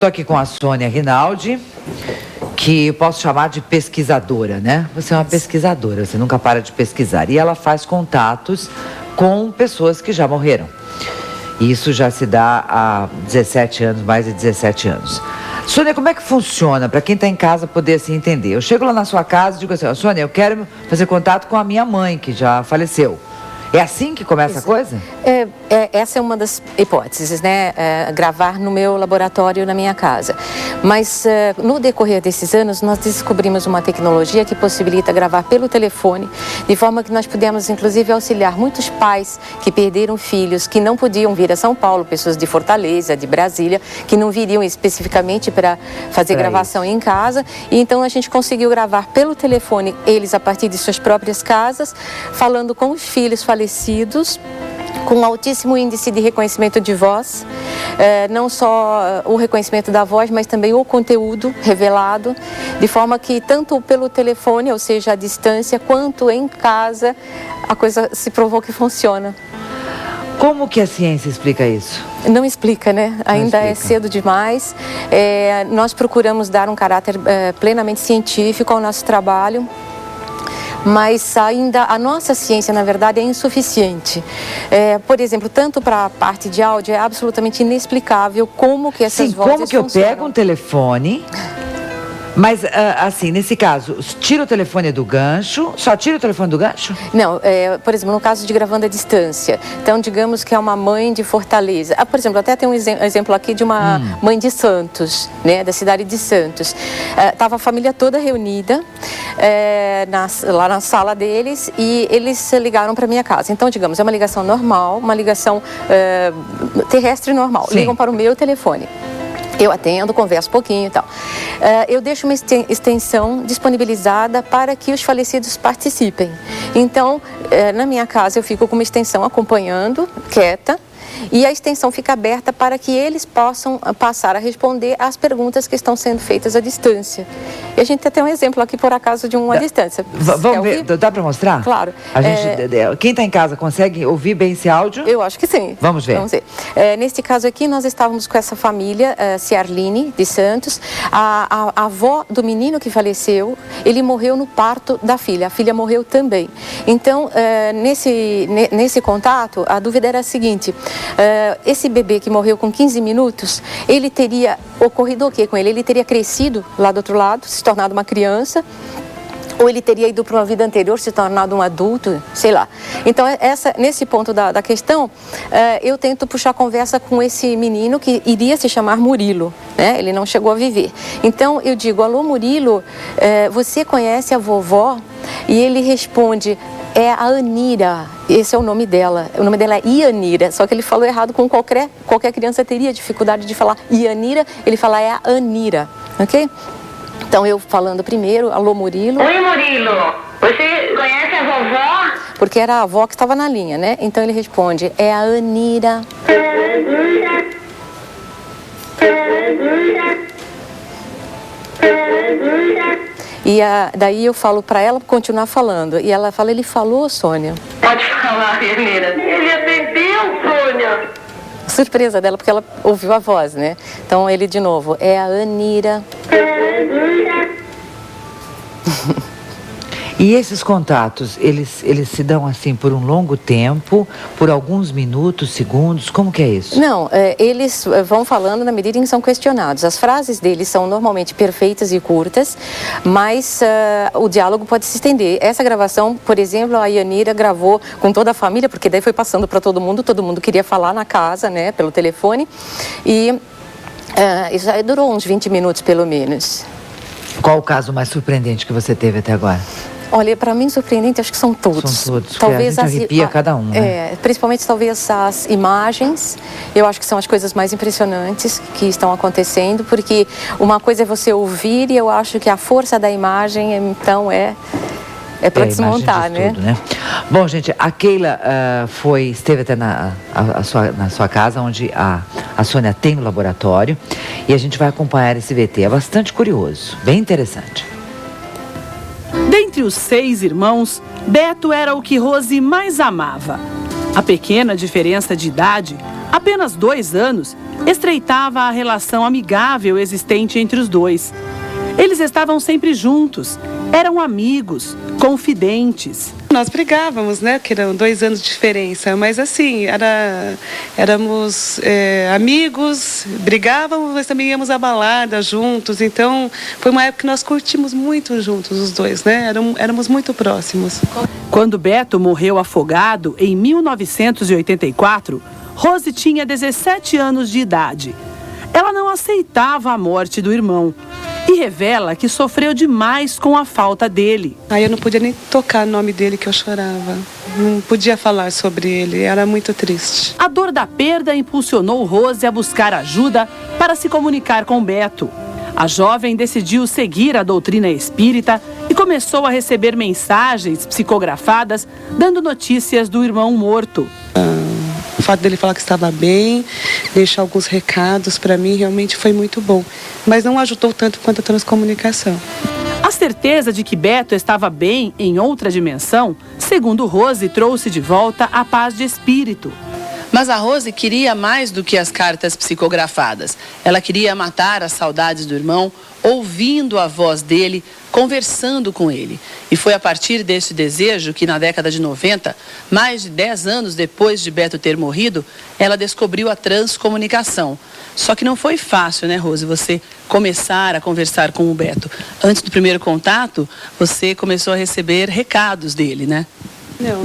Estou aqui com a Sônia Rinaldi, que eu posso chamar de pesquisadora, né? Você é uma pesquisadora, você nunca para de pesquisar. E ela faz contatos com pessoas que já morreram. E isso já se dá há 17 anos, mais de 17 anos. Sônia, como é que funciona, para quem está em casa poder assim entender? Eu chego lá na sua casa e digo assim, Sônia, eu quero fazer contato com a minha mãe, que já faleceu. É assim que começa a coisa? Essa é uma das hipóteses, né? Gravar no meu laboratório, na minha casa. Mas no decorrer desses anos, nós descobrimos uma tecnologia que possibilita gravar pelo telefone, de forma que nós pudemos, inclusive, auxiliar muitos pais que perderam filhos, que não podiam vir a São Paulo, pessoas de Fortaleza, de Brasília, que não viriam especificamente para fazer gravação em casa. E então a gente conseguiu gravar pelo telefone, eles a partir de suas próprias casas, falando com os filhos falecidos, com altíssimo índice de reconhecimento de voz, não só o reconhecimento da voz, mas também o conteúdo revelado, de forma que tanto pelo telefone, ou seja, à distância, quanto em casa, a coisa se provou que funciona. Como que a ciência explica isso? Não explica, né? Ainda é cedo demais. Nós procuramos dar um caráter plenamente científico ao nosso trabalho, mas ainda a nossa ciência, na verdade, é insuficiente. Por exemplo, tanto para a parte de áudio, é absolutamente inexplicável como que essas vozes como que funcionam. Eu pego um telefone, mas assim, nesse caso, tira o telefone do gancho, só tira o telefone do gancho? Não, por exemplo, no caso de gravando à distância, então digamos que é uma mãe de Fortaleza. Por exemplo, até tem um exemplo aqui de uma mãe de Santos, né, da cidade de Santos. Estava a família toda reunida lá na sala deles e eles ligaram para minha casa. Então, digamos, é uma ligação normal, uma ligação terrestre normal. Sim. Ligam para o meu telefone. Eu atendo, converso um pouquinho e tal. Eu deixo uma extensão disponibilizada para que os falecidos participem. Então, na minha casa, eu fico com uma extensão acompanhando, quieta, e a extensão fica aberta para que eles possam passar a responder às perguntas que estão sendo feitas à distância. E a gente tem um exemplo aqui, por acaso, de uma distância. Vamos ver, dá para mostrar? Claro. Quem está em casa consegue ouvir bem esse áudio? Eu acho que sim. Vamos ver. Vamos ver. Neste caso aqui, nós estávamos com essa família, Ciarline, de Santos. A avó do menino que faleceu, ele morreu no parto da filha. A filha morreu também. Então, nesse contato, a dúvida era a seguinte: esse bebê que morreu com 15 minutos, ele teria ocorrido o quê com ele? Ele teria crescido lá do outro lado, se tornado uma criança, ou ele teria ido para uma vida anterior, se tornado um adulto, sei lá. Então, nesse ponto da questão, eu tento puxar conversa com esse menino que iria se chamar Murilo, né? Ele não chegou a viver. Então, eu digo, alô Murilo, você conhece a vovó? E ele responde, é a Anira, esse é o nome dela. O nome dela é Ianira, só que ele falou errado, com qualquer criança teria dificuldade de falar Ianira, ele fala é a Anira, ok? Então eu falando primeiro, alô Murilo. Oi Murilo, você conhece a vovó? Porque era a avó que estava na linha, né? Então ele responde, é a Anira. E daí eu falo para ela continuar falando. E ela fala, ele falou, Sônia? Pode falar, Anira. Ele atendeu, Sônia. Surpresa dela, porque ela ouviu a voz, né? Então ele de novo, é a Anira. E esses contatos, eles se dão assim por um longo tempo, por alguns minutos, segundos, como que é isso? Não, eles vão falando na medida em que são questionados. As frases deles são normalmente perfeitas e curtas, mas o diálogo pode se estender. Essa gravação, por exemplo, a Ianira gravou com toda a família, porque daí foi passando para todo mundo queria falar na casa, né, pelo telefone, e isso aí durou uns 20 minutos pelo menos. Qual o caso mais surpreendente que você teve até agora? Olha, para mim surpreendente, acho que são todos. São todos, talvez a gente arrepia cada um, né? Principalmente talvez as imagens, eu acho que são as coisas mais impressionantes que estão acontecendo, porque uma coisa é você ouvir e eu acho que a força da imagem, então, é para desmontar, né? Tudo, né? Bom, gente, a Keila esteve até na sua casa, onde a Sônia tem o laboratório, e a gente vai acompanhar esse VT. É bastante curioso, bem interessante. Dentre os 6 irmãos, Beto era o que Rose mais amava. A pequena diferença de idade Apenas 2 anos estreitava a relação amigável existente entre os dois. Eles estavam sempre juntos, eram amigos, confidentes. Nós brigávamos, né? Que eram 2 anos de diferença, mas assim, éramos amigos, brigávamos, mas também íamos à balada juntos. Então, foi uma época que nós curtimos muito juntos os dois, né? Éramos muito próximos. Quando Beto morreu afogado em 1984, Rose tinha 17 anos de idade. Ela não aceitava a morte do irmão e revela que sofreu demais com a falta dele. Aí eu não podia nem tocar o nome dele, que eu chorava. Não podia falar sobre ele, era muito triste. A dor da perda impulsionou Rose a buscar ajuda para se comunicar com Beto. A jovem decidiu seguir a doutrina espírita e começou a receber mensagens psicografadas dando notícias do irmão morto. O fato dele falar que estava bem, deixar alguns recados para mim, realmente foi muito bom. Mas não ajudou tanto quanto a transcomunicação. A certeza de que Beto estava bem em outra dimensão, segundo Rose, trouxe de volta a paz de espírito. Mas a Rose queria mais do que as cartas psicografadas. Ela queria matar as saudades do irmão, ouvindo a voz dele, conversando com ele. E foi a partir desse desejo que, na década de 90, mais de 10 anos depois de Beto ter morrido, ela descobriu a transcomunicação. Só que não foi fácil, né, Rose, você começar a conversar com o Beto. Antes do primeiro contato, você começou a receber recados dele, né?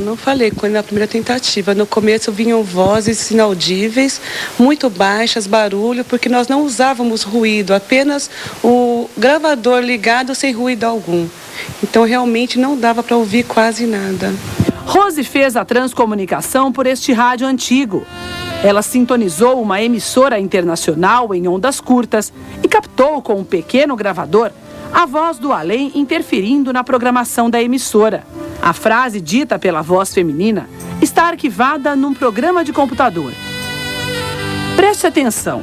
Não falei na primeira tentativa. No começo vinham vozes inaudíveis, muito baixas, barulho, porque nós não usávamos ruído, apenas o gravador ligado sem ruído algum. Então realmente não dava para ouvir quase nada. Rose fez a transcomunicação por este rádio antigo. Ela sintonizou uma emissora internacional em ondas curtas e captou com um pequeno gravador a voz do além interferindo na programação da emissora. A frase dita pela voz feminina está arquivada num programa de computador. Preste atenção.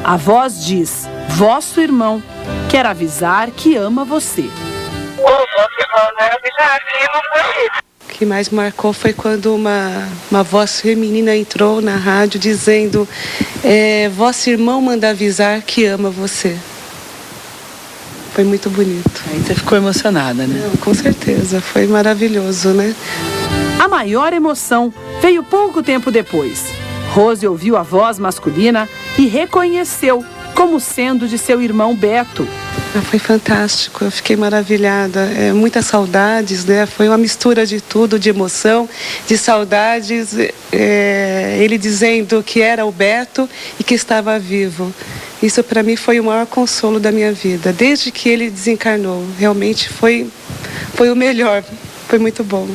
A voz diz: vosso irmão quer avisar que ama você. O que mais marcou foi quando uma voz feminina entrou na rádio dizendo: vosso irmão manda avisar que ama você. Foi muito bonito. Aí você ficou emocionada, né? Não, com certeza, foi maravilhoso, né? A maior emoção veio pouco tempo depois. Rose ouviu a voz masculina e reconheceu como sendo de seu irmão Beto. Foi fantástico, eu fiquei maravilhada. Muitas saudades, né? Foi uma mistura de tudo, de emoção, de saudades. Ele dizendo que era o Beto e que estava vivo. Isso para mim foi o maior consolo da minha vida, desde que ele desencarnou. Realmente foi o melhor, foi muito bom.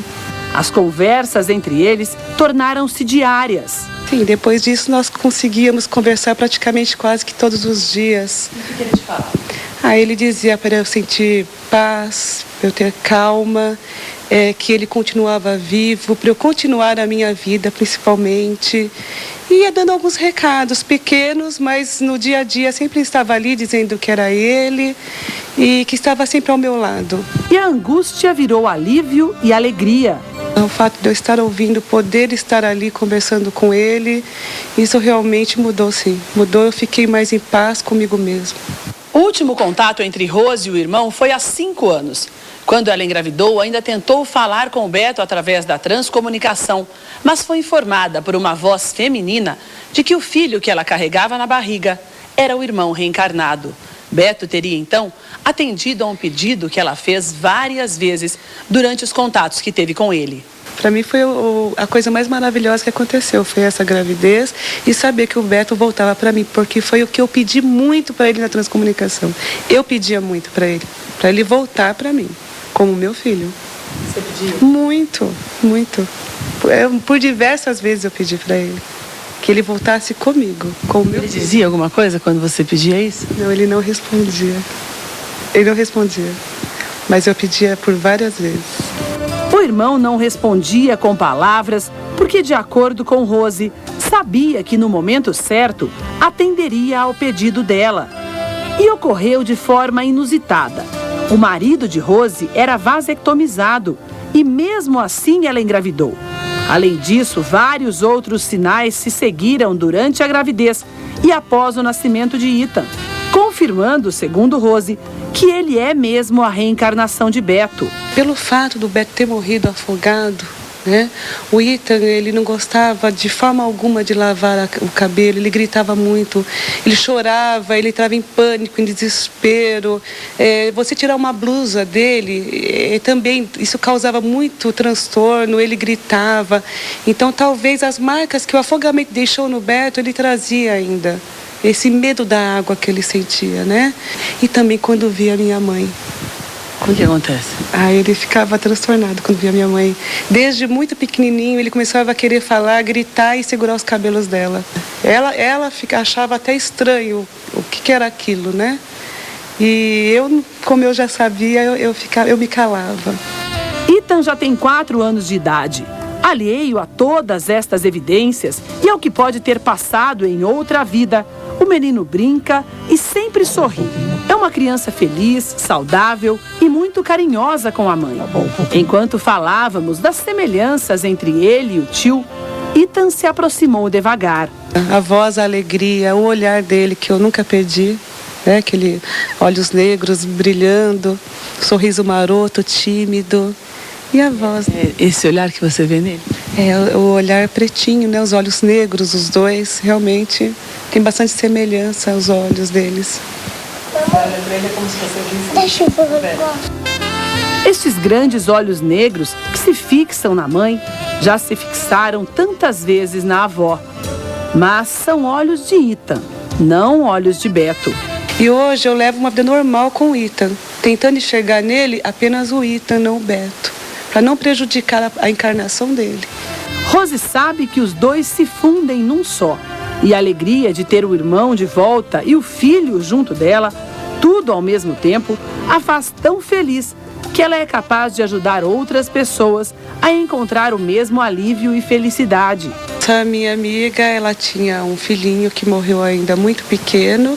As conversas entre eles tornaram-se diárias. Sim, depois disso nós conseguíamos conversar praticamente quase que todos os dias. O que ele te falava? Ele dizia para eu sentir paz, para eu ter calma, que ele continuava vivo, para eu continuar a minha vida principalmente. E ia dando alguns recados pequenos, mas no dia a dia sempre estava ali dizendo que era ele e que estava sempre ao meu lado. E a angústia virou alívio e alegria. O fato de eu estar ouvindo, poder estar ali conversando com ele, isso realmente mudou, sim. Mudou, eu fiquei mais em paz comigo mesmo. O último contato entre Rose e o irmão foi há 5 anos. Quando ela engravidou, ainda tentou falar com o Beto através da transcomunicação, mas foi informada por uma voz feminina de que o filho que ela carregava na barriga era o irmão reencarnado. Beto teria, então, atendido a um pedido que ela fez várias vezes durante os contatos que teve com ele. Para mim foi a coisa mais maravilhosa que aconteceu, foi essa gravidez e saber que o Beto voltava para mim, porque foi o que eu pedi muito para ele na transcomunicação. Eu pedia muito para ele voltar para mim, como meu filho. Você pediu? Muito, muito. Por diversas vezes eu pedi para ele que ele voltasse comigo, com o meu Ele filho. dizia alguma coisa quando você pedia isso? Não, ele não respondia. Ele não respondia, mas eu pedia por várias vezes. O irmão não respondia com palavras porque, de acordo com Rose, sabia que no momento certo atenderia ao pedido dela. E ocorreu de forma inusitada. O marido de Rose era vasectomizado e mesmo assim ela engravidou. Além disso, vários outros sinais se seguiram durante a gravidez e após o nascimento de Ethan, confirmando, segundo Rose, que ele é mesmo a reencarnação de Beto. Pelo fato do Beto ter morrido afogado, né? O Ethan, ele não gostava de forma alguma de lavar o cabelo, ele gritava muito, ele chorava, ele entrava em pânico, em desespero. Você tirar uma blusa dele, também isso causava muito transtorno, ele gritava. Então, talvez as marcas que o afogamento deixou no Beto, ele trazia ainda. Esse medo da água que ele sentia, né? E também quando via minha mãe. O que acontece? Ele ficava transtornado quando via minha mãe. Desde muito pequenininho, ele começava a querer falar, gritar e segurar os cabelos dela. Ela achava até estranho o que era aquilo, né? E eu, como eu já sabia, eu me calava. Ethan já tem 4 anos de idade. Alheio a todas estas evidências e ao que pode ter passado em outra vida, o menino brinca e sempre sorri. É uma criança feliz, saudável e muito carinhosa com a mãe. Enquanto falávamos das semelhanças entre ele e o tio, Ethan se aproximou devagar. A voz, a alegria, o olhar dele que eu nunca perdi, né? Aquele olhos negros brilhando, sorriso maroto, tímido. E a voz. Esse olhar que você vê nele? O olhar pretinho, né? Os olhos negros, os dois, realmente tem bastante semelhança aos olhos deles. Deixa eu ver. Estes grandes olhos negros que se fixam na mãe já se fixaram tantas vezes na avó. Mas são olhos de Ethan, não olhos de Beto. E hoje eu levo uma vida normal com o Ethan, tentando enxergar nele apenas o Ethan, não o Beto, para não prejudicar a encarnação dele. Rose sabe que os dois se fundem num só. E a alegria de ter o irmão de volta e o filho junto dela, tudo ao mesmo tempo, a faz tão feliz que ela é capaz de ajudar outras pessoas a encontrar o mesmo alívio e felicidade. Essa minha amiga, ela tinha um filhinho que morreu ainda muito pequeno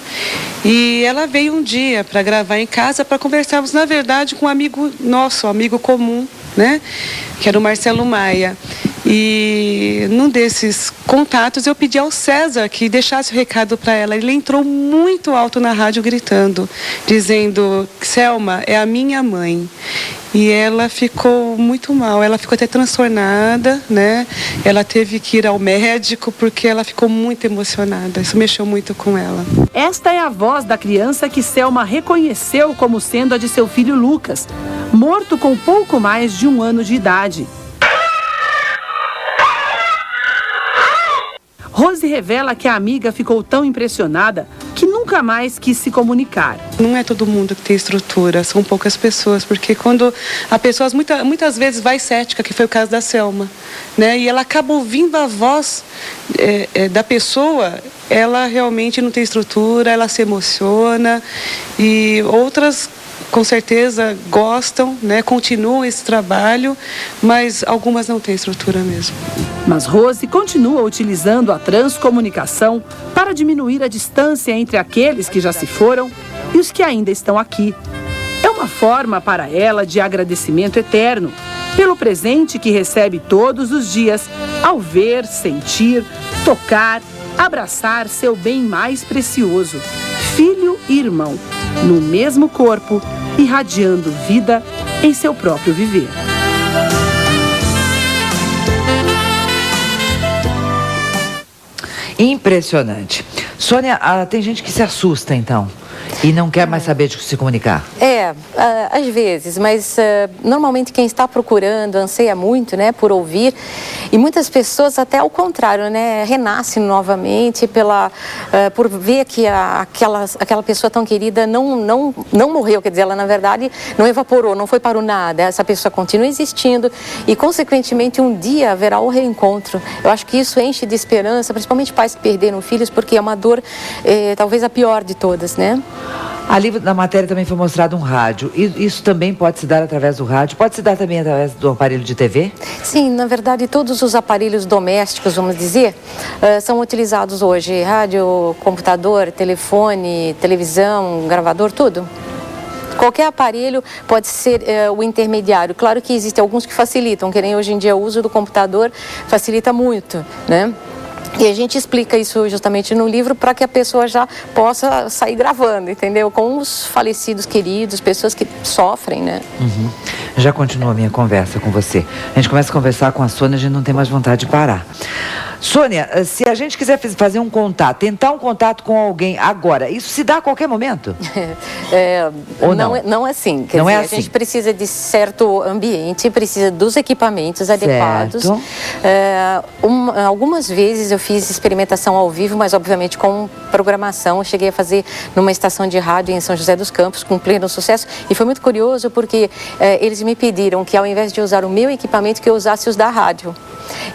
e ela veio um dia para gravar em casa para conversarmos, na verdade, com um amigo nosso, um amigo comum, né? Que era o Marcelo Maia. E num desses contatos eu pedi ao César que deixasse o recado para ela. Ele entrou muito alto na rádio gritando, dizendo: Selma, é a minha mãe. E ela ficou muito mal, ela ficou até transtornada, né? Ela teve que ir ao médico porque ela ficou muito emocionada. Isso mexeu muito com ela. Esta é a voz da criança que Selma reconheceu como sendo a de seu filho Lucas, morto com pouco mais de 1 ano de idade. Rose revela que a amiga ficou tão impressionada que nunca mais quis se comunicar. Não é todo mundo que tem estrutura, são poucas pessoas, porque quando a pessoa muitas vezes vai cética, que foi o caso da Selma, né? E ela acaba ouvindo a voz da pessoa, ela realmente não tem estrutura, ela se emociona, e outras com certeza gostam, né? Continuam esse trabalho, mas algumas não têm estrutura mesmo. Mas Rose continua utilizando a transcomunicação para diminuir a distância entre aqueles que já se foram e os que ainda estão aqui. É uma forma para ela de agradecimento eterno pelo presente que recebe todos os dias ao ver, sentir, tocar, abraçar seu bem mais precioso, filho e irmão, no mesmo corpo, irradiando vida em seu próprio viver. Impressionante. Sônia, tem gente que se assusta, então, e não quer mais saber de se comunicar. Às vezes, mas normalmente quem está procurando anseia muito, né, por ouvir, e muitas pessoas até ao contrário, né, renascem novamente por ver que aquela pessoa tão querida não morreu, quer dizer, ela na verdade não evaporou, não foi para o nada, essa pessoa continua existindo e consequentemente um dia haverá o reencontro. Eu acho que isso enche de esperança, principalmente pais que perderam filhos, porque é uma dor talvez a pior de todas, né? Ali na matéria também foi mostrado um rádio. E isso também pode se dar através do rádio? Pode se dar também através do aparelho de TV? Sim, na verdade todos os aparelhos domésticos, vamos dizer, são utilizados hoje. Rádio, computador, telefone, televisão, gravador, tudo. Qualquer aparelho pode ser o intermediário. Claro que existem alguns que facilitam, que nem hoje em dia o uso do computador facilita muito, né? E a gente explica isso justamente no livro para que a pessoa já possa sair gravando, entendeu? Com os falecidos queridos, pessoas que sofrem, né? Já continua a minha conversa com você. A gente começa a conversar com a Sônia, a gente não tem mais vontade de parar. Sônia, se a gente quiser fazer um contato, tentar um contato com alguém agora, isso se dá a qualquer momento? Ou não? Não é assim. Não é A assim. gente precisa de certo ambiente, precisa dos equipamentos adequados. Algumas vezes eu fiz experimentação ao vivo, mas obviamente com programação. Eu cheguei a fazer numa estação de rádio em São José dos Campos, com pleno sucesso. E foi muito curioso porque eles me pediram que ao invés de usar o meu equipamento, que eu usasse os da rádio.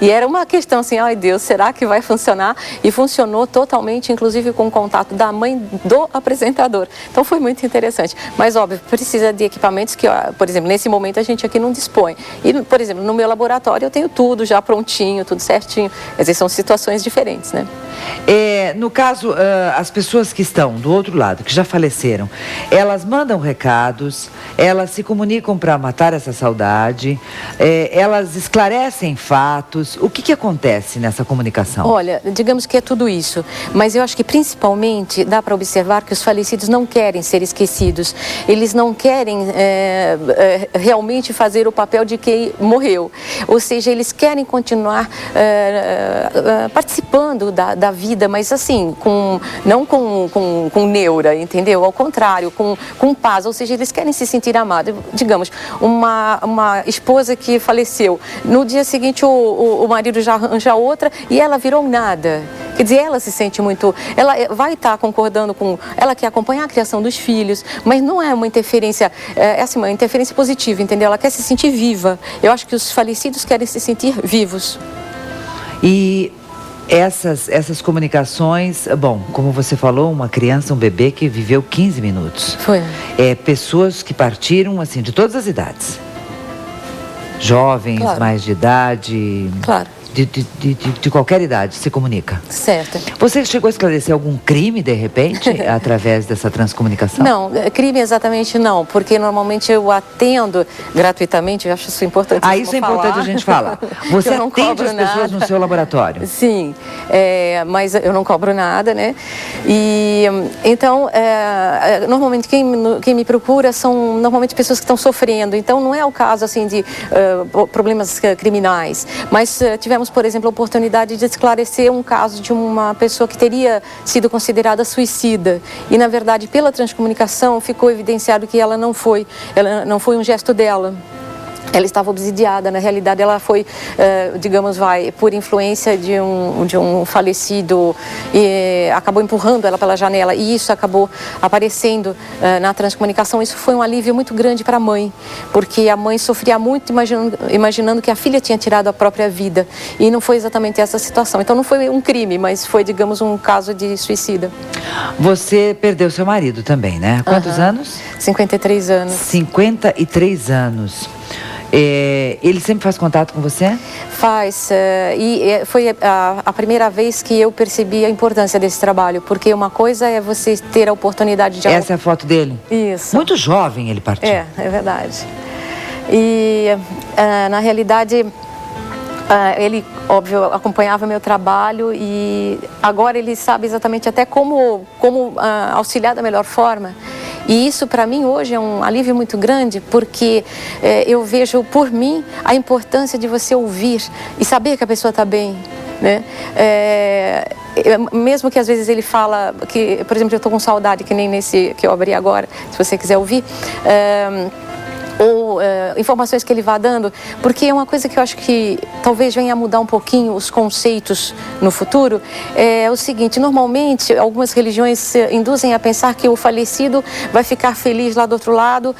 E era uma questão assim, ai Deus, será que vai funcionar? E funcionou totalmente, inclusive com o contato da mãe do apresentador. Então foi muito interessante. Mas óbvio, precisa de equipamentos que, por exemplo, nesse momento a gente aqui não dispõe. E, por exemplo, no meu laboratório eu tenho tudo já prontinho, tudo certinho. Quer dizer, são situações diferentes, né? No caso, as pessoas que estão do outro lado, que já faleceram, elas mandam recados, elas se comunicam para matar essa saudade, elas esclarecem fatos. O que acontece nessa comunicação? Olha, digamos que é tudo isso, mas eu acho que principalmente dá para observar que os falecidos não querem ser esquecidos. Eles não querem realmente fazer o papel de quem morreu. Ou seja, eles querem continuar participando da vida, mas assim, não com neura, entendeu? Ao contrário, com paz. Ou seja, eles querem se sentir amados. Digamos, uma esposa que faleceu, no dia seguinte o marido já arranja outra e ela virou nada. Quer dizer, ela se sente muito... Ela vai estar concordando com... Ela quer acompanhar a criação dos filhos, mas não é uma interferência... É assim, uma interferência positiva, entendeu? Ela quer se sentir viva. Eu acho que os falecidos querem se sentir vivos. E essas comunicações... Bom, como você falou, uma criança, um bebê que viveu 15 minutos. Foi. Pessoas que partiram, assim, de todas as idades. Jovens, claro. Mais de idade... Claro. De qualquer idade, se comunica. Certo. Você chegou a esclarecer algum crime, de repente, através dessa transcomunicação? Não, crime exatamente não, porque normalmente eu atendo gratuitamente, eu acho isso importante. Isso é importante a gente falar. Você atende as pessoas no seu laboratório? Sim, mas eu não cobro nada, né? E então, normalmente quem me procura são normalmente pessoas que estão sofrendo, então não é o caso assim de problemas criminais, mas tivemos, por exemplo, a oportunidade de esclarecer um caso de uma pessoa que teria sido considerada suicida e, na verdade, pela transcomunicação ficou evidenciado que ela não foi um gesto dela. Ela estava obsidiada, na realidade ela foi, digamos, por influência de um falecido e acabou empurrando ela pela janela e isso acabou aparecendo na transcomunicação. Isso foi um alívio muito grande para a mãe, porque a mãe sofria muito imaginando que a filha tinha tirado a própria vida e não foi exatamente essa situação. Então não foi um crime, mas foi, digamos, um caso de suicida. Você perdeu seu marido também, né? Quantos anos? 53 anos. 53 anos. Ele sempre faz contato com você? Faz, e foi a primeira vez que eu percebi a importância desse trabalho, porque uma coisa é você ter a oportunidade de... Essa é a foto dele? Isso. Muito jovem ele partiu. É verdade. E, na realidade, ele, óbvio, acompanhava meu trabalho e agora ele sabe exatamente até como auxiliar da melhor forma. E isso, para mim, hoje é um alívio muito grande, porque eu vejo, por mim, a importância de você ouvir e saber que a pessoa está bem, né? Mesmo que às vezes ele fala que, por exemplo, eu estou com saudade, que nem nesse que eu abri agora, se você quiser ouvir... ou informações que ele vá dando, porque é uma coisa que eu acho que talvez venha a mudar um pouquinho os conceitos no futuro, é o seguinte: normalmente algumas religiões induzem a pensar que o falecido vai ficar feliz lá do outro lado,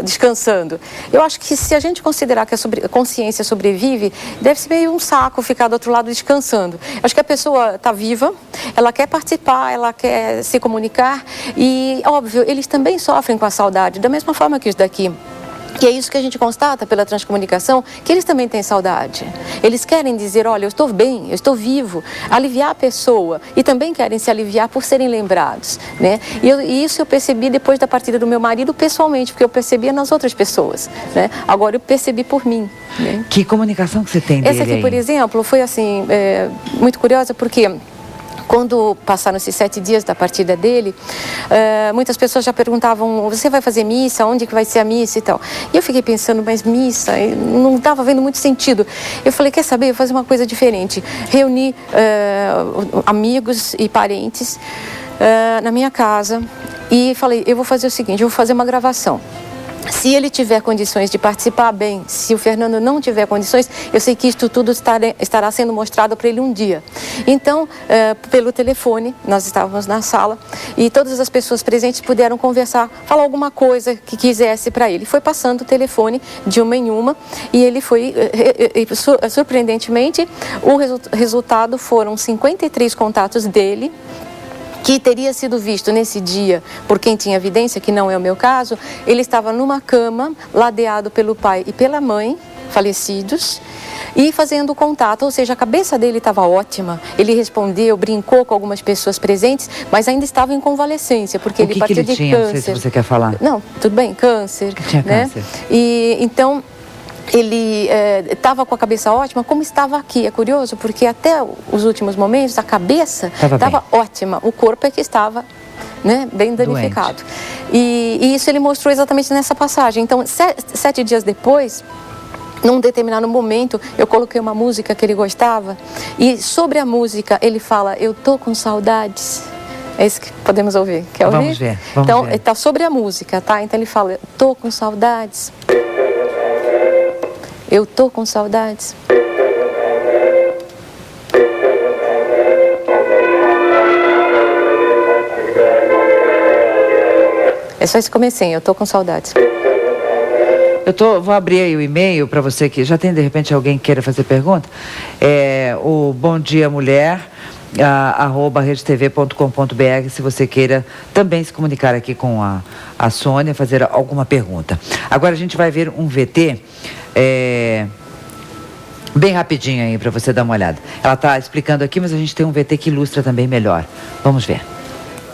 descansando. Eu acho que se a gente considerar que a consciência sobrevive, deve ser meio um saco ficar do outro lado descansando. Acho que a pessoa está viva, ela quer participar, ela quer se comunicar e, óbvio, eles também sofrem com a saudade, da mesma forma que os daqui. E é isso que a gente constata pela transcomunicação, que eles também têm saudade. Eles querem dizer, olha, eu estou bem, eu estou vivo, aliviar a pessoa. E também querem se aliviar por serem lembrados, né? E isso eu percebi depois da partida do meu marido pessoalmente, porque eu percebia nas outras pessoas, né? Agora eu percebi por mim, né? Que comunicação que você tem dele Essa aqui, aí? por exemplo, foi assim, muito curiosa, porque quando passaram esses 7 dias da partida dele, muitas pessoas já perguntavam, você vai fazer missa? Onde que vai ser a missa e tal? E eu fiquei pensando, mas missa? Eu não estava vendo muito sentido. Eu falei, quer saber? Eu vou fazer uma coisa diferente. Reuni amigos e parentes na minha casa e falei, eu vou fazer o seguinte, eu vou fazer uma gravação. Se ele tiver condições de participar, bem. Se o Fernando não tiver condições, eu sei que isto tudo estará sendo mostrado para ele um dia. Então, pelo telefone, nós estávamos na sala e todas as pessoas presentes puderam conversar, falar alguma coisa que quisesse para ele. Foi passando o telefone de uma em uma e ele foi, surpreendentemente, o resultado foram 53 contatos dele, que teria sido visto nesse dia por quem tinha evidência, que não é o meu caso. Ele estava numa cama, ladeado pelo pai e pela mãe, falecidos, e fazendo contato, ou seja, a cabeça dele estava ótima. Ele respondeu, brincou com algumas pessoas presentes, mas ainda estava em convalescência, porque ele partiu de câncer. Não sei se você quer falar. Não, tudo bem, câncer. Que tinha câncer. E então ele estava com a cabeça ótima, como estava aqui. É curioso, porque até os últimos momentos a cabeça estava ótima, o corpo é que estava, né, bem danificado. E isso ele mostrou exatamente nessa passagem. Então, 7 dias depois, num determinado momento, eu coloquei uma música que ele gostava e sobre a música ele fala, eu tô com saudades. É isso que podemos ouvir. Quer ouvir? Vamos ver. Então, está sobre a música, tá? Então ele fala, eu tô com saudades. Eu tô com saudades. É só esse comecinho, eu tô com saudades. Vou abrir aí o e-mail para você que já tem de repente alguém que queira fazer pergunta. O Bom Dia Mulher, @redetv.com.br, se você queira também se comunicar aqui com a Sônia, fazer alguma pergunta. Agora a gente vai ver um VT bem rapidinho aí para você dar uma olhada. Ela está explicando aqui, mas a gente tem um VT que ilustra também melhor. Vamos ver.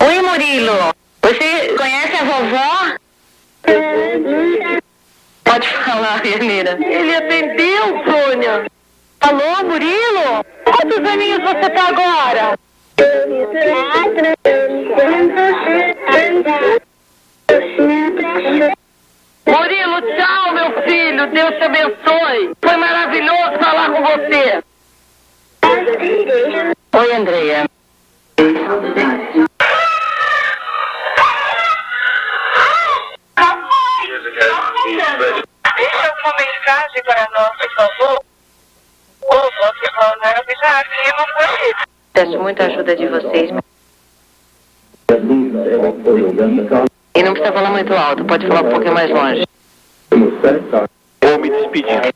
Oi, Murilo. Você conhece a vovó? Pode falar, menina. Ele atendeu, Sônia. Alô, Murilo? Quantos aninhos você tá agora? Murilo, tchau, meu filho. Deus te abençoe. Foi maravilhoso falar com você. Oi, Andreia. Deixa uma mensagem para nós, por favor. Ou você pode avisar que não foi isso. Peço muita ajuda de vocês. E não precisa falar muito alto, pode falar um pouquinho mais longe. Vou me despedir.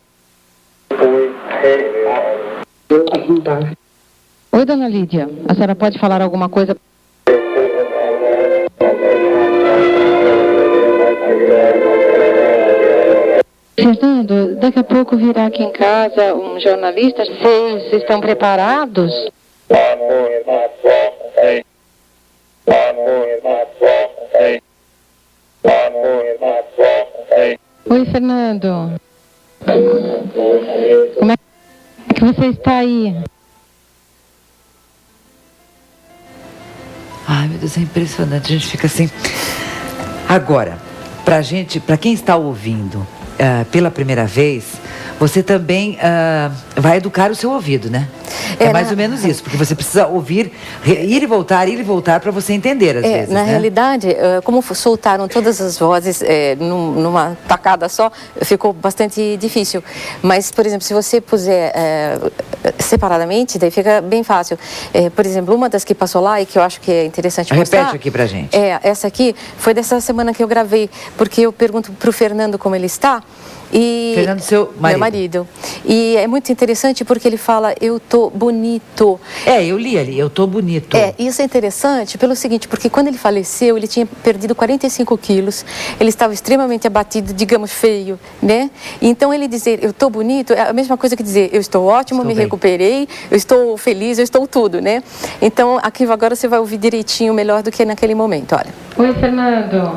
Oi, dona Lídia. A senhora pode falar alguma coisa? Fernando, daqui a pouco virá aqui em casa um jornalista. Vocês estão preparados? Oi, Fernando. Como é que você está aí? Ai, meu Deus, é impressionante. A gente fica assim. Agora, para quem está ouvindo pela primeira vez, você também vai educar o seu ouvido, né? É mais ou menos isso, porque você precisa ouvir, ir e voltar para você entender, às vezes, na né? realidade, como soltaram todas as vozes numa tacada só, ficou bastante difícil. Mas, por exemplo, se você puser separadamente, daí fica bem fácil. Por exemplo, uma das que passou lá e que eu acho que é interessante mostrar... Repete aqui pra gente. Essa aqui foi dessa semana que eu gravei, porque eu pergunto pro Fernando como ele está, Fernando, seu marido. Meu marido. E é muito interessante porque ele fala, eu tô bonito. Eu li ali, eu tô bonito. Isso é interessante pelo seguinte, porque quando ele faleceu, ele tinha perdido 45 quilos, ele estava extremamente abatido, digamos, feio, né? Então ele dizer, eu tô bonito, é a mesma coisa que dizer, eu estou ótimo, me recuperei, eu estou feliz, eu estou tudo, né? Então, aqui agora você vai ouvir direitinho, melhor do que naquele momento, olha. Oi, Fernando.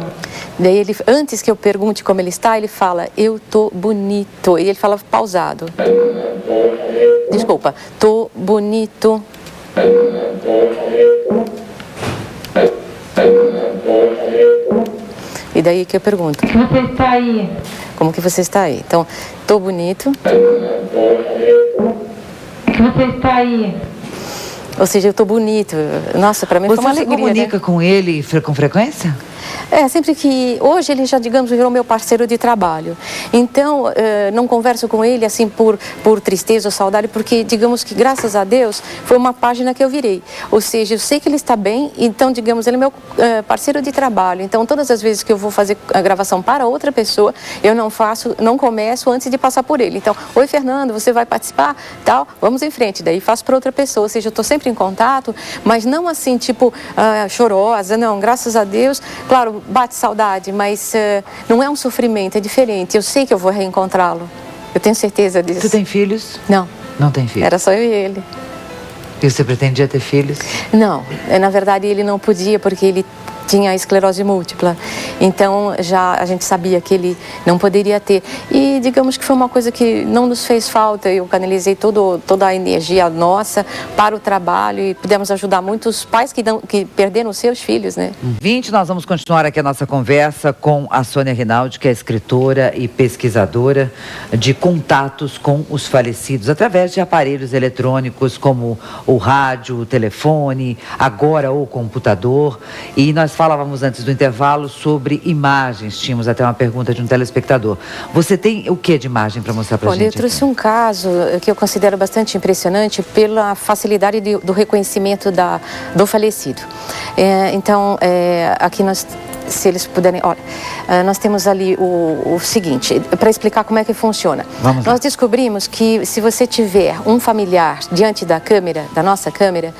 Daí ele, antes que eu pergunte como ele está, ele fala, eu tô bonito. E ele fala pausado. Desculpa, tô bonito. E daí que eu pergunto. Como você está aí? Como que você está aí? Então, tô bonito. Como você está aí? Ou seja, eu tô bonito. Nossa, para mim foi uma alegria, Você se comunica, né, com ele com frequência? Sempre que... Hoje ele já, digamos, virou meu parceiro de trabalho. Então, não converso com ele, assim, por tristeza ou saudade, porque, digamos que, graças a Deus, foi uma página que eu virei. Ou seja, eu sei que ele está bem, então, digamos, ele é meu parceiro de trabalho. Então, todas as vezes que eu vou fazer a gravação para outra pessoa, eu não começo antes de passar por ele. Então, oi, Fernando, você vai participar? Tal, vamos em frente. Daí faço para outra pessoa. Ou seja, eu estou sempre em contato, mas não assim, tipo, chorosa, não, graças a Deus. Claro, bate saudade, mas não é um sofrimento, é diferente. Eu sei que eu vou reencontrá-lo. Eu tenho certeza disso. Tu tem filhos? Não. Não tem filhos? Era só eu e ele. E você pretendia ter filhos? Não. Na verdade, ele não podia porque ele tinha esclerose múltipla. Então, já a gente sabia que ele não poderia ter. E digamos que foi uma coisa que não nos fez falta. Eu canalizei toda a energia nossa para o trabalho e pudemos ajudar muitos pais que perderam seus filhos, né? 20, nós vamos continuar aqui a nossa conversa com a Sônia Rinaldi, que é escritora e pesquisadora de contatos com os falecidos, através de aparelhos eletrônicos como o rádio, o telefone, agora o computador. E nós falávamos antes do intervalo sobre imagens. Tínhamos até uma pergunta de um telespectador. Você tem o que de imagem para mostrar para a gente? Olha, eu trouxe um caso que eu considero bastante impressionante pela facilidade do reconhecimento do falecido. Então, aqui nós... Se eles puderem... Olha, nós temos ali o seguinte, para explicar como é que funciona. Vamos lá. Nós descobrimos que se você tiver um familiar diante da câmera, da nossa câmera,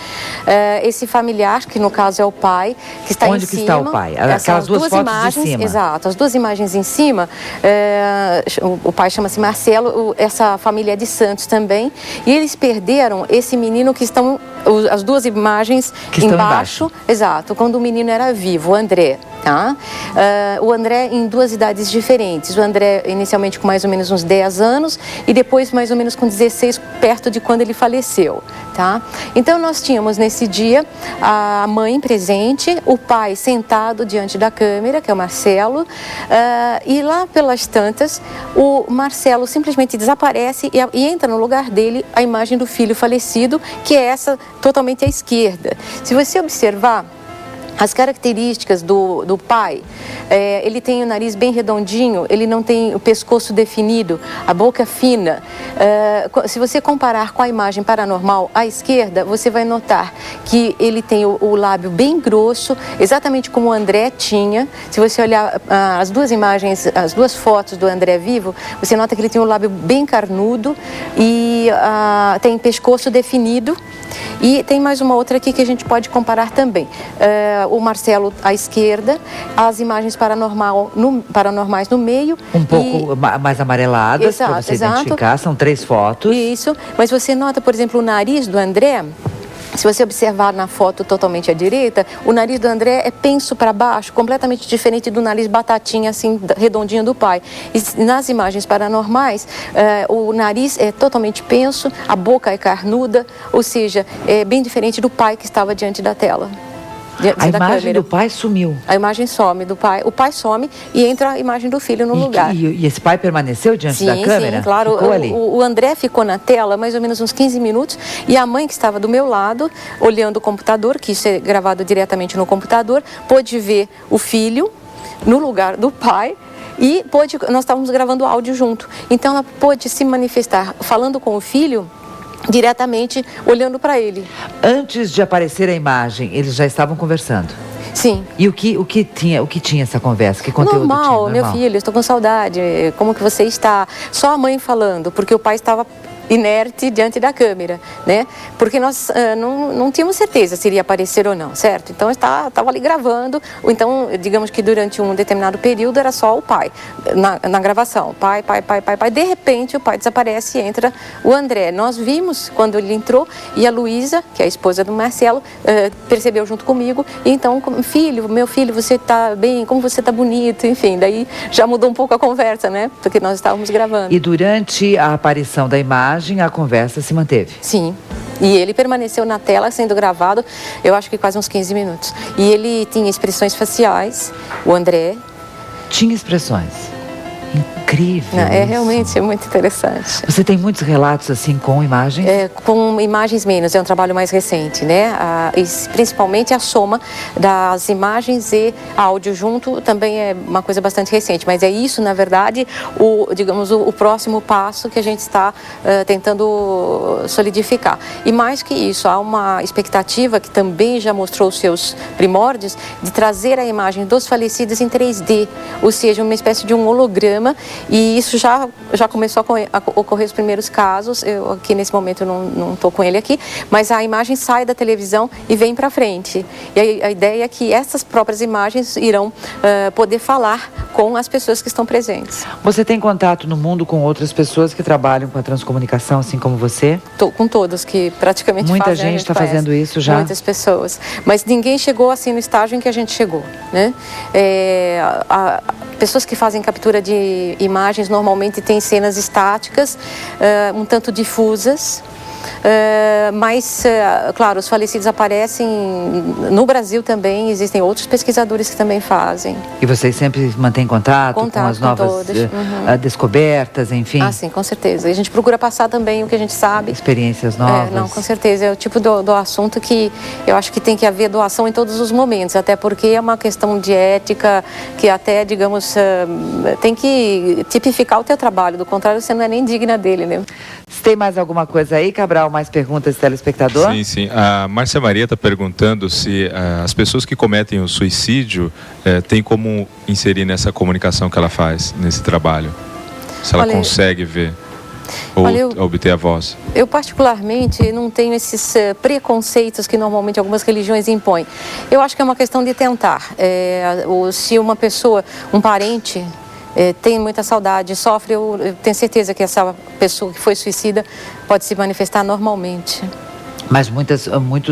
esse familiar, que no caso é o pai, que está Onde em que cima... está o pai? Aquelas duas fotos imagens, de cima. Exato, as duas imagens em cima, o pai chama-se Marcelo, essa família é de Santos também, e eles perderam esse menino que estão... As duas imagens que embaixo. Exato, quando o menino era vivo, o André. Tá? O André em duas idades diferentes. O André inicialmente com mais ou menos uns 10 anos e depois mais ou menos com 16, perto de quando ele faleceu. Tá? Então nós tínhamos nesse dia a mãe presente, o pai sentado diante da câmera, que é o Marcelo, e lá pelas tantas o Marcelo simplesmente desaparece e entra no lugar dele a imagem do filho falecido, que é essa totalmente à esquerda. Se você observar as características do pai, ele tem o nariz bem redondinho, ele não tem o pescoço definido, a boca fina. Se você comparar com a imagem paranormal à esquerda, você vai notar que ele tem o lábio bem grosso, exatamente como o André tinha. Se você olhar as duas imagens, as duas fotos do André vivo, você nota que ele tem o lábio bem carnudo e tem pescoço definido. E tem mais uma outra aqui que a gente pode comparar também. O Marcelo à esquerda, as imagens paranormais no meio. Um pouco mais amareladas, para você identificar, são 3 fotos. Isso, mas você nota, por exemplo, o nariz do André. Se você observar na foto totalmente à direita, o nariz do André é penso para baixo, completamente diferente do nariz batatinha, assim, redondinho do pai. E nas imagens paranormais, o nariz é totalmente penso, a boca é carnuda, ou seja, é bem diferente do pai que estava diante da tela. A imagem do pai sumiu. A imagem some do pai. O pai some e entra a imagem do filho no lugar. E esse pai permaneceu diante da câmera? Sim, claro. Ficou ali. O André ficou na tela mais ou menos uns 15 minutos e a mãe que estava do meu lado, olhando o computador, que isso é gravado diretamente no computador, pôde ver o filho no lugar do pai. E nós estávamos gravando áudio junto. Então ela pôde se manifestar falando com o filho diretamente olhando para ele. Antes de aparecer a imagem, eles já estavam conversando? Sim. E o que tinha essa conversa? Que conteúdo tinha? Normal, meu filho, estou com saudade, como que você está? Só a mãe falando, porque o pai estava inerte diante da câmera, né? Porque nós não tínhamos certeza se iria aparecer ou não, certo? Então estava ali gravando, ou então, digamos que durante um determinado período era só o pai na gravação, pai. De repente o pai desaparece e entra o André. Nós vimos quando ele entrou e a Luísa, que é a esposa do Marcelo, percebeu junto comigo, e então, meu filho, você está bem, como você está bonito, enfim, daí já mudou um pouco a conversa, né? Porque nós estávamos gravando. E durante a aparição da imagem, a conversa se manteve? Sim. E ele permaneceu na tela sendo gravado, eu acho que quase uns 15 minutos. E ele tinha expressões faciais, o André. Tinha expressões. Incrível. É realmente muito interessante. Você tem muitos relatos assim com imagens? Com imagens menos, é um trabalho mais recente, né? E principalmente a soma das imagens e áudio junto também é uma coisa bastante recente, mas é isso, na verdade, o próximo passo que a gente está tentando solidificar. E mais que isso, há uma expectativa que também já mostrou seus primórdios de trazer a imagem dos falecidos em 3D, ou seja, uma espécie de um holograma. E isso já começou a ocorrer os primeiros casos. Eu aqui nesse momento não estou com ele aqui, mas a imagem sai da televisão e vem para frente. E a ideia é que essas próprias imagens irão poder falar com as pessoas que estão presentes. Você tem contato no mundo com outras pessoas que trabalham com a transcomunicação, assim como você? Com todos que praticamente Muita fazem. gente está fazendo isso já? Muitas pessoas. Mas ninguém chegou assim no estágio em que a gente chegou, né? Pessoas que fazem captura de imagens normalmente têm cenas estáticas, um tanto difusas, mas, claro, os falecidos aparecem no Brasil também, existem outros pesquisadores que também fazem. E vocês sempre mantêm contato com as novas descobertas, enfim? Ah, sim, com certeza. E a gente procura passar também o que a gente sabe. Experiências novas. Não, com certeza. É o tipo do assunto que eu acho que tem que haver doação em todos os momentos, até porque é uma questão de ética que até, digamos, tem que tipificar o teu trabalho, do contrário você não é nem digna dele, né? Você tem mais alguma coisa aí, Cabral? Mais perguntas de telespectador? Sim. A Márcia Maria está perguntando se as pessoas que cometem o suicídio têm como inserir nessa comunicação que ela faz, nesse trabalho. Se ela consegue ver ou obter a voz. Eu particularmente não tenho esses preconceitos que normalmente algumas religiões impõem. Eu acho que é uma questão de tentar. Se uma pessoa, um parente, tem muita saudade, sofre, eu tenho certeza que essa pessoa que foi suicida pode se manifestar normalmente. Mas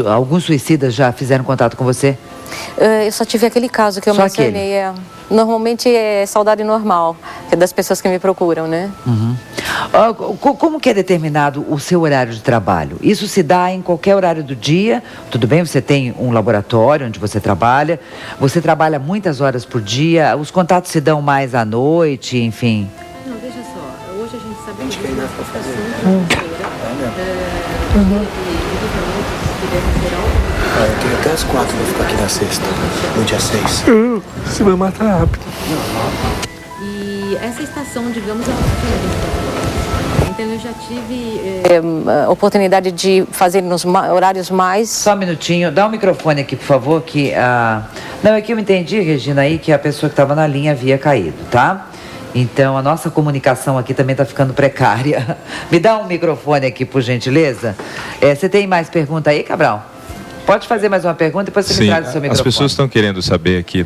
alguns suicidas já fizeram contato com você? Eu só tive aquele caso que eu mencionei. Normalmente é saudade normal, que é das pessoas que me procuram, né? Uhum. Como que é determinado o seu horário de trabalho? Isso se dá em qualquer horário do dia? Tudo bem, você tem um laboratório onde você trabalha muitas horas por dia, os contatos se dão mais à noite, enfim? Não, veja só, hoje a gente sabe que tem eu tenho até as 4 pra ficar aqui na sexta, no dia 6. Você vai matar rápido. E essa estação, digamos, é uma diferença. Então eu já tive oportunidade de fazer nos horários mais... Só um minutinho, dá um microfone aqui, por favor, que Não, é que eu entendi, Regina, aí que a pessoa que estava na linha havia caído, tá? Então, a nossa comunicação aqui também está ficando precária. Me dá um microfone aqui, por gentileza. Você tem mais pergunta aí, Cabral? Pode fazer mais uma pergunta e depois você me traz o seu microfone. As pessoas estão querendo saber aqui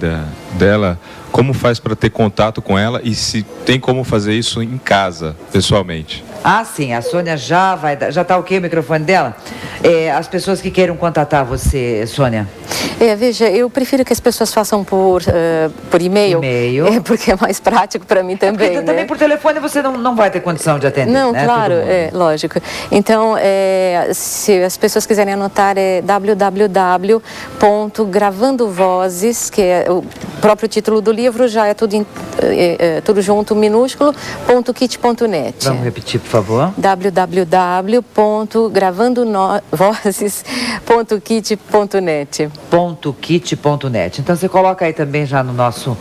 dela como faz para ter contato com ela e se tem como fazer isso em casa, pessoalmente. Ah, sim, a Sônia já está ok o microfone dela? As pessoas que queiram contatar você, Sônia? Veja, eu prefiro que as pessoas façam por e-mail. Porque é mais prático para mim também. Porque também por telefone você não vai ter condição de atender, não, né? Claro, lógico. Então, se as pessoas quiserem anotar, é www.gravandovozes, que é o próprio título do livro, já é tudo junto, minúsculo, .kit.net. Vamos repetir, por favor. www.gravandovozes.kit.net. .kit.net. Então você coloca aí também já no nosso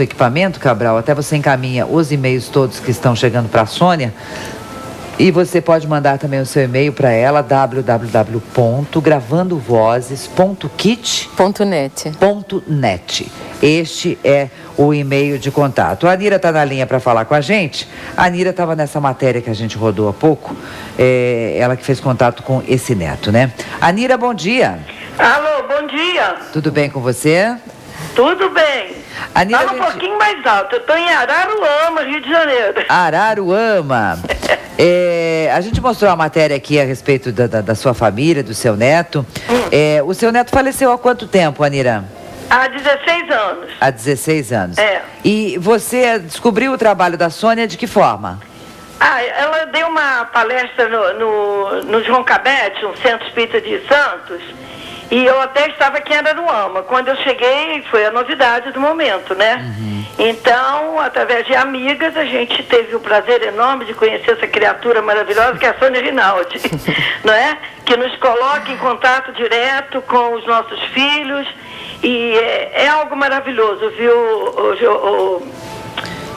equipamento, Cabral, até você encaminha os e-mails todos que estão chegando para a Sônia. E você pode mandar também o seu e-mail para ela, www.gravandovozes.kit.net. Este é o e-mail de contato. A Anira está na linha para falar com a gente. A Anira estava nessa matéria que a gente rodou há pouco, ela que fez contato com esse neto, né? Anira, bom dia. Alô, bom dia. Tudo bem com você? Tudo bem. Anira, Fala um pouquinho mais alto. Eu estou em Araruama, Rio de Janeiro. Araruama. A gente mostrou a matéria aqui a respeito da sua família, do seu neto. O seu neto faleceu há quanto tempo, Anira? Há 16 anos. Há 16 anos. É. E você descobriu o trabalho da Sônia de que forma? Ela deu uma palestra no João Cabete, um centro espírita de Santos, e eu até estava aqui em Araruama. Quando eu cheguei, foi a novidade do momento, né? Então, através de amigas, a gente teve o prazer enorme de conhecer essa criatura maravilhosa que é a Sônia Rinaldi, não é? Que nos coloca em contato direto com os nossos filhos, e é algo maravilhoso, viu,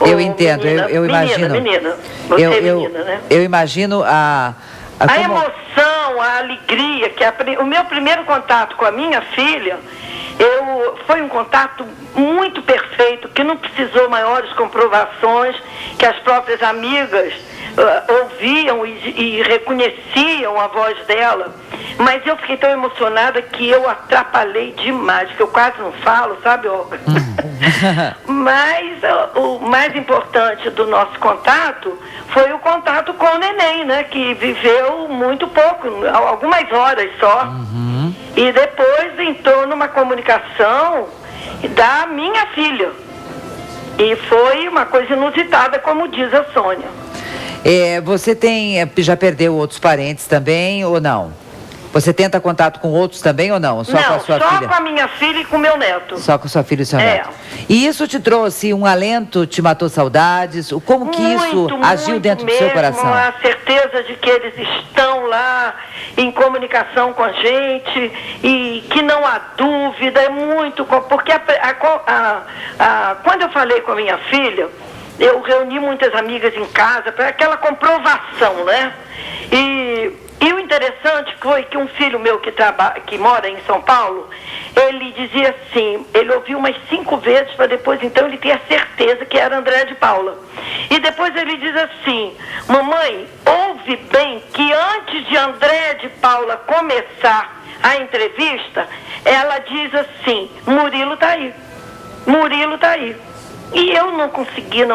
eu entendo, menina, eu imagino. Menina. Você é menina, né? Eu imagino a emoção, a alegria, que o meu primeiro contato com a minha filha, foi um contato muito perfeito, que não precisou maiores comprovações, que as próprias amigas ouviam e reconheciam a voz dela. Mas eu fiquei tão emocionada que eu atrapalhei demais, que eu quase não falo, sabe, Olga? Mas o mais importante do nosso contato foi o contato com o neném, né? Que viveu muito pouco, algumas horas só. E depois entrou numa comunicação da minha filha. E foi uma coisa inusitada, como diz a Sônia. Você já perdeu outros parentes também ou não? Você tenta contato com outros também ou não? Só com a sua filha? Só com a minha filha e com o meu neto. Só com sua filha e seu neto. E isso te trouxe um alento, te matou saudades? Como que isso agiu dentro do seu coração? A certeza de que eles estão lá em comunicação com a gente e que não há dúvida, é muito... Porque quando eu falei com a minha filha, eu reuni muitas amigas em casa para aquela comprovação, né? E o interessante foi que um filho meu que mora em São Paulo, ele dizia assim, ele ouviu umas 5 vezes para depois então ele ter a certeza que era André de Paula. E depois ele diz assim, mamãe, ouve bem que antes de André de Paula começar a entrevista, ela diz assim, Murilo tá aí, Murilo tá aí. E eu não consegui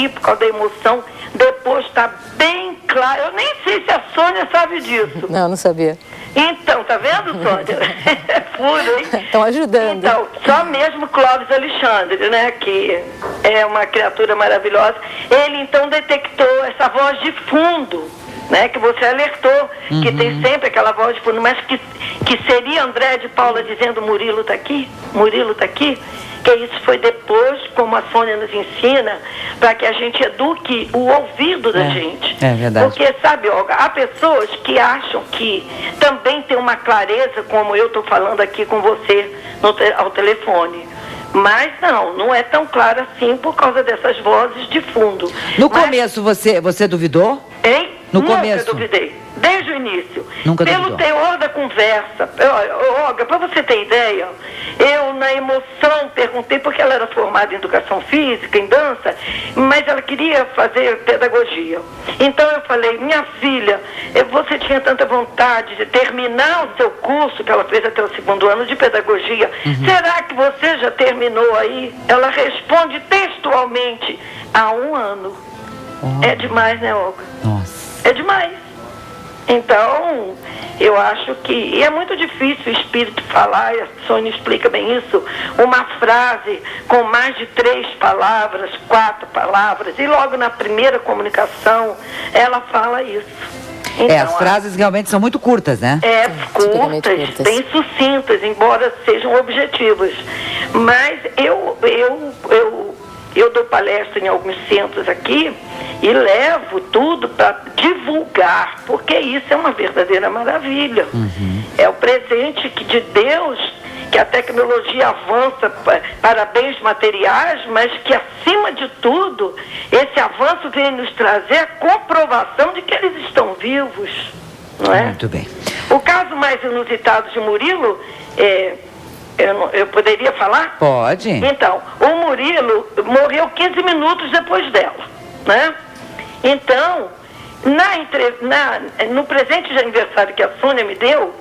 por causa da emoção. Depois está bem claro. Eu nem sei se a Sônia sabe disso. Não sabia. Então, tá vendo, Sônia? É furo, hein? Estão ajudando. Então, só mesmo Clóvis Alexandre, né? Que é uma criatura maravilhosa. Ele, então, detectou essa voz de fundo, né? Que você alertou. Que tem sempre aquela voz de fundo. Mas que seria André de Paula dizendo Murilo tá aqui? Murilo tá aqui? Que isso foi depois, como a Sônia nos ensina, para que a gente eduque o ouvido da gente. É verdade. Porque, sabe, Olga, há pessoas que acham que também tem uma clareza, como eu estou falando aqui com você ao telefone. Mas não é tão claro assim por causa dessas vozes de fundo. No começo, você duvidou? Hein? No começo? Nunca duvidei. Desde o início. Nunca Pelo duvidou. teor da conversa. Olga, para você ter ideia, eu na emoção perguntei, porque ela era formada em educação física, em dança, mas ela queria fazer pedagogia. Então eu falei, minha filha, você tinha tanta vontade de terminar o seu curso, que ela fez até o 2º ano de pedagogia, será que você já terminou aí? Ela responde textualmente, há 1 ano. É demais, né, Olga? Nossa. É demais. Então, eu acho que... E é muito difícil o espírito falar, e a Sônia explica bem isso, uma frase com mais de 3 palavras, 4 palavras, e logo na primeira comunicação ela fala isso. Então, as frases realmente são muito curtas, né? Curtas, bem sucintas, embora sejam objetivas. Mas eu dou palestra em alguns centros aqui e levo tudo para divulgar, porque isso é uma verdadeira maravilha. É o presente de Deus que a tecnologia avança para bens materiais, mas que, acima de tudo, esse avanço vem nos trazer a comprovação de que eles estão vivos, não é? Muito bem. O caso mais inusitado de Murilo, eu poderia falar? Pode. Então, o Murilo morreu 15 minutos depois dela, né? Então, no presente de aniversário que a Sônia me deu,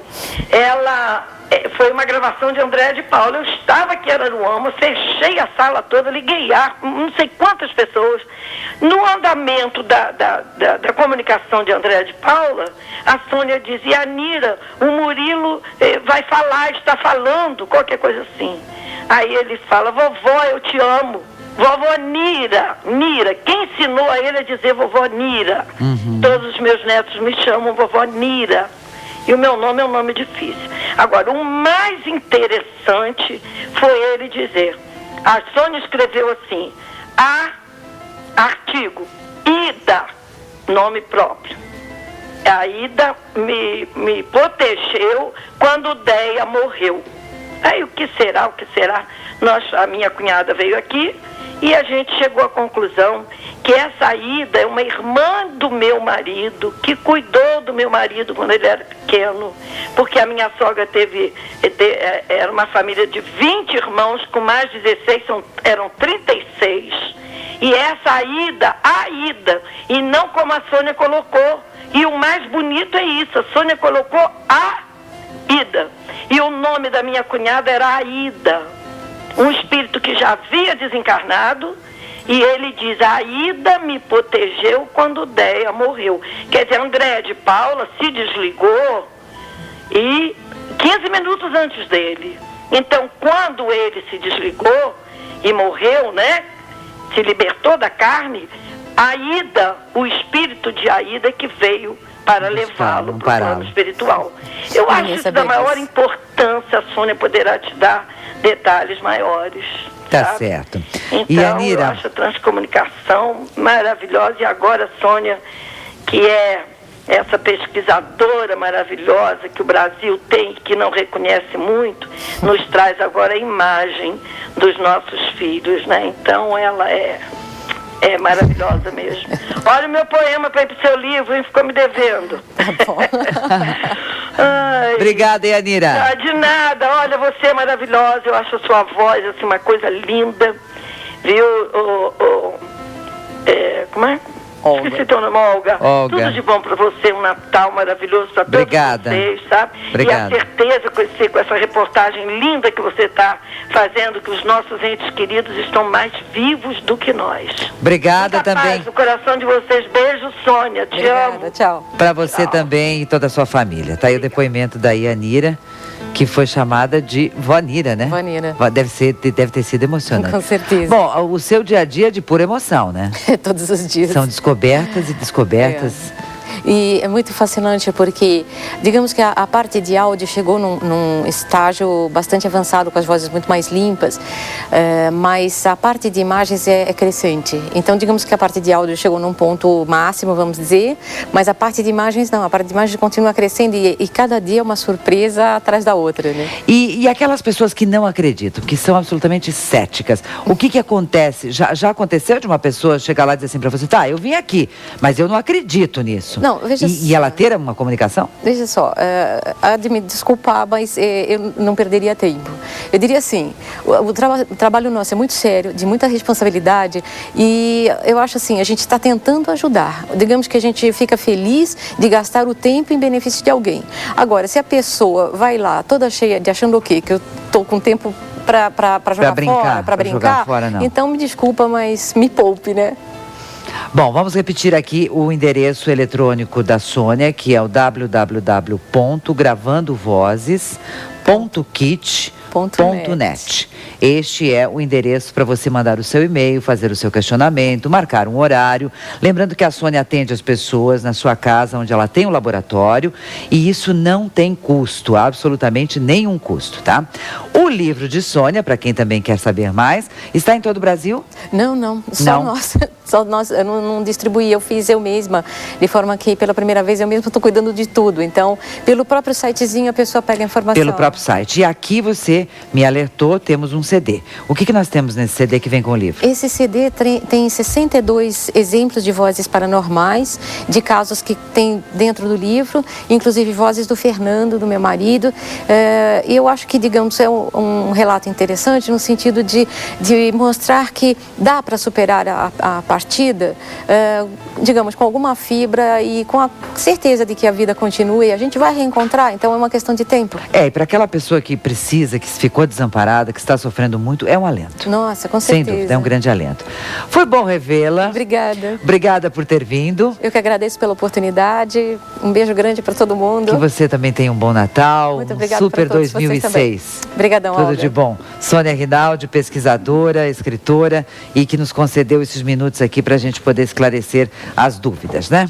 foi uma gravação de Andréa de Paula. Eu estava aqui em Araruama, fechei a sala toda, liguei não sei quantas pessoas. No andamento da comunicação de Andréa de Paula, a Sônia dizia: Anira, o Murilo vai falar, está falando, qualquer coisa assim. Aí ele fala: vovó, eu te amo. Vovó Nira, quem ensinou a ele a dizer vovó Nira? Todos os meus netos me chamam vovó Nira. E o meu nome é um nome difícil. Agora, o mais interessante foi ele dizer, a Sônia escreveu assim, artigo, Ida, nome próprio. A Ida me protegeu quando Deia morreu. Aí o que será? A minha cunhada veio aqui e a gente chegou à conclusão que essa Ida é uma irmã do meu marido, que cuidou do meu marido quando ele era pequeno, porque a minha sogra era uma família de 20 irmãos, com mais 16, eram 36. E essa a Ida, e não como a Sônia colocou. E o mais bonito é isso, a Sônia colocou a Ida. E o nome da minha cunhada era Aida, um espírito que já havia desencarnado, e ele diz, a Ida me protegeu quando Deia morreu. Quer dizer, Andréa de Paula se desligou e 15 minutos antes dele. Então, quando ele se desligou e morreu, né, se libertou da carne, Aida, o espírito de Aida que veio para levá-lo para o plano espiritual. Eu acho isso da maior importância, a Sônia poderá te dar detalhes maiores. Tá sabe? certo. Então, E Anira, eu acho a transcomunicação maravilhosa, e agora a Sônia, que é essa pesquisadora maravilhosa que o Brasil tem, que não reconhece muito, nos traz agora a imagem dos nossos filhos, né? Então ela é maravilhosa mesmo. Olha o meu poema para ir pro seu livro, hein? Ficou me devendo. Tá bom. Ai, obrigada, Anira. de nada. Olha, você é maravilhosa. Eu acho a sua voz assim, uma coisa linda. Viu? Como é? Olga. Esqueci teu nome, Olga. Tudo de bom para você, um Natal maravilhoso para todos vocês, sabe? Obrigada. E a certeza com essa reportagem linda que você está fazendo, que os nossos entes queridos estão mais vivos do que nós. Obrigada também. Paz no coração de vocês. Beijo, Sônia. Te amo. Tchau. Para você também e toda a sua família. Tá aí o depoimento da Anira, que foi chamada de Vó Nira, né? Vó Nira. Deve ter sido emocionante. Com certeza. Bom, o seu dia a dia é de pura emoção, né? Todos os dias. São descobertas e descobertas. E é muito fascinante porque, digamos que a parte de áudio chegou num estágio bastante avançado, com as vozes muito mais limpas, mas a parte de imagens é crescente. Então, digamos que a parte de áudio chegou num ponto máximo, vamos dizer, mas a parte de imagens não, a parte de imagens continua crescendo e cada dia é uma surpresa atrás da outra, né? E aquelas pessoas que não acreditam, que são absolutamente céticas, o que acontece? Já aconteceu de uma pessoa chegar lá e dizer assim para você, tá, eu vim aqui, mas eu não acredito nisso. Não, veja e ela ter uma comunicação? Veja só, há de me desculpar, mas eu não perderia tempo. Eu diria assim, o trabalho nosso é muito sério, de muita responsabilidade, e eu acho assim, a gente está tentando ajudar. Digamos que a gente fica feliz de gastar o tempo em benefício de alguém. Agora, se a pessoa vai lá toda cheia de achando o quê? Que eu estou com tempo para jogar fora, para brincar, fora, não. Então me desculpa, mas me poupe, né? Bom, vamos repetir aqui o endereço eletrônico da Sônia, que é o www.gravandovozes.kit.net. Este é o endereço para você mandar o seu e-mail, fazer o seu questionamento, marcar um horário. Lembrando que a Sônia atende as pessoas na sua casa, onde ela tem um laboratório, e isso não tem custo, absolutamente nenhum custo, tá? O livro de Sônia, para quem também quer saber mais, está em todo o Brasil? Não, só nós. Só nós, eu não distribuí, eu fiz eu mesma, de forma que pela primeira vez eu mesma estou cuidando de tudo. Então, pelo próprio sitezinho a pessoa pega a informação. Pelo próprio site. E aqui você você me alertou, temos um CD. O que nós temos nesse CD que vem com o livro? Esse CD tem 62 exemplos de vozes paranormais, de casos que tem dentro do livro, inclusive vozes do Fernando, do meu marido. E eu acho que, digamos, é um relato interessante no sentido de mostrar que dá para superar a partida, digamos, com alguma fibra e com a certeza de que a vida continua e a gente vai reencontrar, então é uma questão de tempo. E para aquela pessoa que precisa, que ficou desamparada, que está sofrendo muito, é um alento. Nossa, com certeza. Sem dúvida, é um grande alento. Foi bom revê-la. Obrigada. Obrigada por ter vindo. Eu que agradeço pela oportunidade. Um beijo grande para todo mundo. Que você também tenha um bom Natal. Muito obrigada Super para todos 2006. Obrigadão, Tudo Olga. de bom. Sônia Rinaldi, pesquisadora, escritora e que nos concedeu esses minutos aqui para a gente poder esclarecer as dúvidas, né?